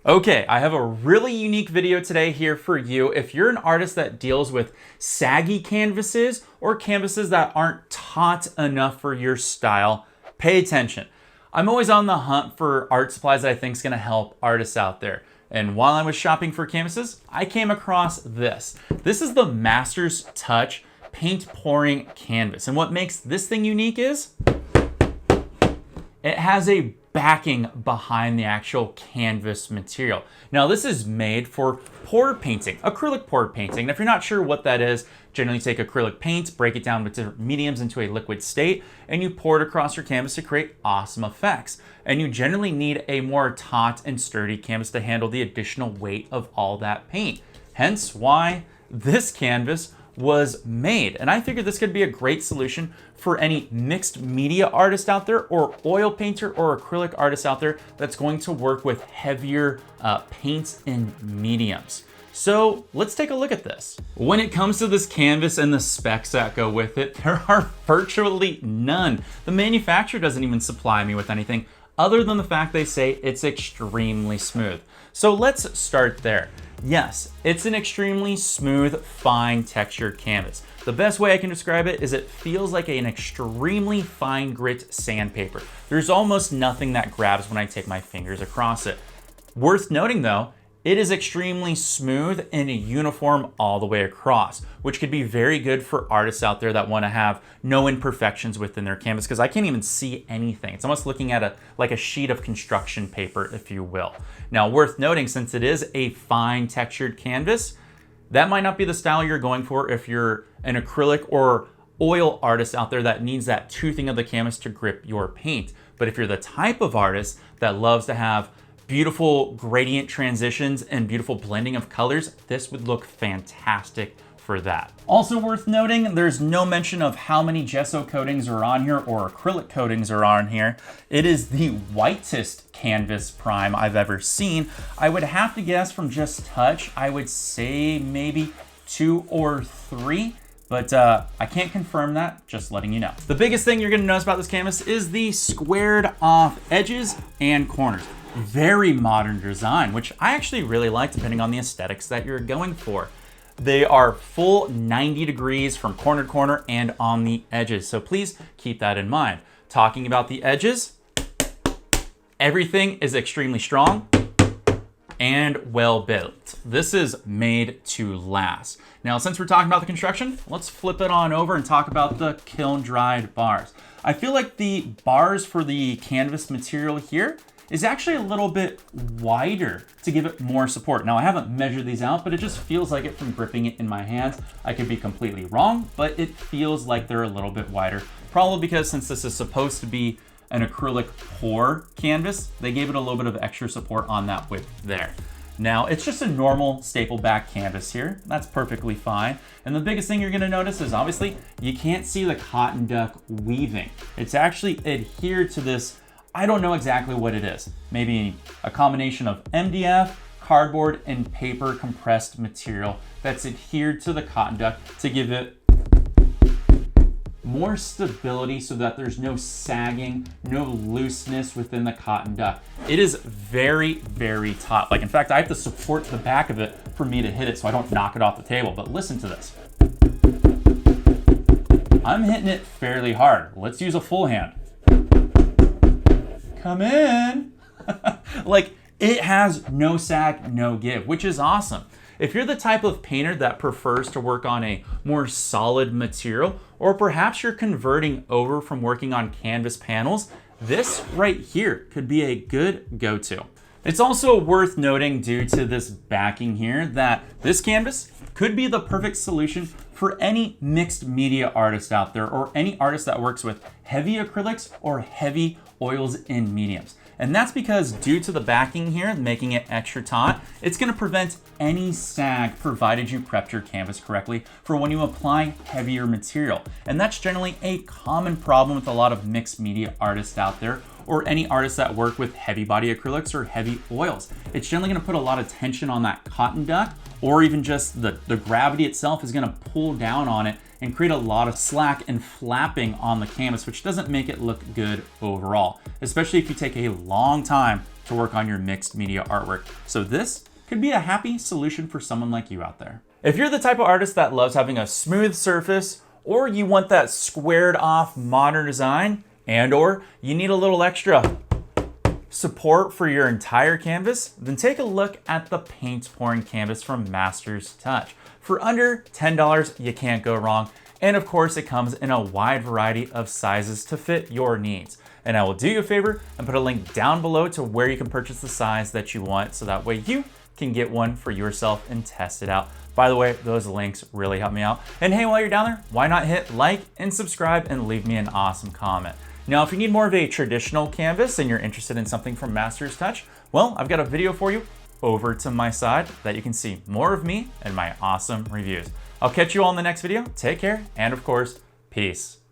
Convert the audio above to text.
Okay, I have a really unique video today here for you. If you're an artist that deals with saggy canvases or canvases that aren't taut enough for your style, pay attention. I'm always on the hunt for art supplies that I think is gonna help artists out there. And while I was shopping for canvases, I came across this. This is the Master's Touch paint pouring canvas. And what makes this thing unique is it has a backing behind the actual canvas material. Now this is made for pour painting, acrylic pour painting. And if you're not sure what that is, generally take acrylic paint, break it down with different mediums into a liquid state, and you pour it across your canvas to create awesome effects. And you generally need a more taut and sturdy canvas to handle the additional weight of all that paint. Hence why this canvas was made. And I figured this could be a great solution for any mixed media artist out there or oil painter or acrylic artist out there that's going to work with heavier paints and mediums. So let's take a look at this. When it comes to this canvas and the specs that go with it, there are virtually none. The manufacturer doesn't even supply me with anything other than the fact they say it's extremely smooth. So let's start there. Yes, it's an extremely smooth, fine textured canvas. The best way I can describe it is it feels like an extremely fine grit sandpaper. There's almost nothing that grabs when I take my fingers across it. Worth noting though, it is extremely smooth and uniform all the way across, which could be very good for artists out there that want to have no imperfections within their canvas, because I can't even see anything. It's almost looking at like a sheet of construction paper, if you will. Now, worth noting, since it is a fine textured canvas, that might not be the style you're going for if you're an acrylic or oil artist out there that needs that toothing of the canvas to grip your paint. But if you're the type of artist that loves to have beautiful gradient transitions and beautiful blending of colors, this would look fantastic for that. Also worth noting, there's no mention of how many gesso coatings are on here or acrylic coatings are on here. It is the whitest canvas prime I've ever seen. I would have to guess from just touch, I would say maybe 2 or 3. But I can't confirm that, just letting you know. The biggest thing you're gonna notice about this canvas is the squared off edges and corners. Very modern design, which I actually really like depending on the aesthetics that you're going for. They are full 90 degrees from corner to corner and on the edges. So please keep that in mind. Talking about the edges, everything is extremely strong and well built. This is made to last. Now, since we're talking about the construction, let's flip it on over and talk about the kiln dried bars. I feel like the bars for the canvas material here is actually a little bit wider to give it more support. Now, I haven't measured these out, but it just feels like it from gripping it in my hands. I could be completely wrong, but it feels like they're a little bit wider. Probably because since this is supposed to be an acrylic pour canvas, they gave it a little bit of extra support on that width there. Now, it's just a normal staple back canvas here. That's perfectly fine. And the biggest thing you're gonna notice is obviously you can't see the cotton duck weaving. It's actually adhered to this, I don't know exactly what it is. Maybe a combination of MDF, cardboard, and paper compressed material that's adhered to the cotton duck to give it more stability so that there's no sagging, no looseness within the cotton duck. It is very, very taut. Like, in fact, I have to support the back of it for me to hit it so I don't knock it off the table. But listen to this. I'm hitting it fairly hard. Let's use a full hand. Come in. Like, it has no sag, no give, which is awesome. If you're the type of painter that prefers to work on a more solid material, or perhaps you're converting over from working on canvas panels, this right here could be a good go-to. It's also worth noting, due to this backing here, that this canvas could be the perfect solution for any mixed media artist out there, or any artist that works with heavy acrylics or heavy oils and mediums. And that's because due to the backing here, making it extra taut, it's gonna prevent any sag provided you prepped your canvas correctly for when you apply heavier material. And that's generally a common problem with a lot of mixed media artists out there, or any artists that work with heavy body acrylics or heavy oils. It's generally gonna put a lot of tension on that cotton duck, or even just the gravity itself is gonna pull down on it and create a lot of slack and flapping on the canvas, which doesn't make it look good overall, especially if you take a long time to work on your mixed media artwork. So this could be a happy solution for someone like you out there. If you're the type of artist that loves having a smooth surface, or you want that squared off modern design, or you need a little extra support for your entire canvas, then take a look at the paint pouring canvas from Master's Touch. For under $10, you can't go wrong. And of course, it comes in a wide variety of sizes to fit your needs. And I will do you a favor and put a link down below to where you can purchase the size that you want, so that way you can get one for yourself and test it out. By the way, those links really help me out. And hey, while you're down there, why not hit like and subscribe and leave me an awesome comment. Now, if you need more of a traditional canvas and you're interested in something from Master's Touch, well, I've got a video for you over to my side that you can see more of me and my awesome reviews. I'll catch you all in the next video. Take care, and of course, peace.